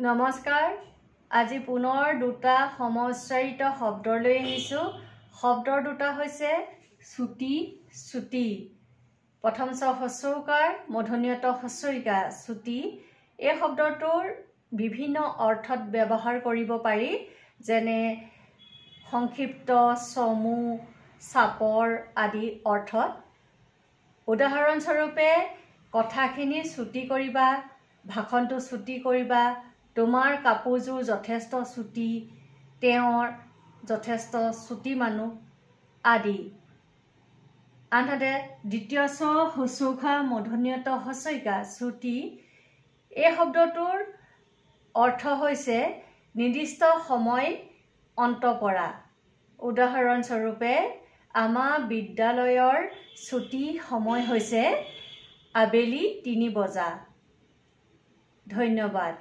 নমস্কাৰ আজি পুনৰ দুটা সমশ্চাৰিত শব্দ লৈ আহিছো শব্দৰ দুটা হৈছে ছুটি ছুটি প্ৰথম হস্ৰৌকাৰ মূৰ্ধন্যত হস্ৰইকা ছুটি এই শব্দটোৰ বিভিন্ন অৰ্থত ব্যৱহাৰ কৰিব পাৰি যেনে সংক্ষিপ্ত চমু চাপৰ আদি অৰ্থত উদাহৰণ স্বৰূপে কথাখিনি ছুটি কৰিবা ভাষণটো ছুটি কৰিবা তোমাৰ কাপোৰযোৰ যথেষ্ট ছুটি তেওঁৰ যথেষ্ট ছুটি মানুহ আদি আনহাতে দ্বিতীয় হস্ৰৌকাৰ মূৰ্ধন্যত হস্ৰইকা ছুটি এই শব্দটোৰ অৰ্থ হৈছে নিৰ্দিষ্ট সময় অন্ত পৰা উদাহৰণ স্বৰূপে আমাৰ বিদ্যালয়ৰ ছুটি সময় হৈছে আবেলি 3 বজা ধন্যবাদ।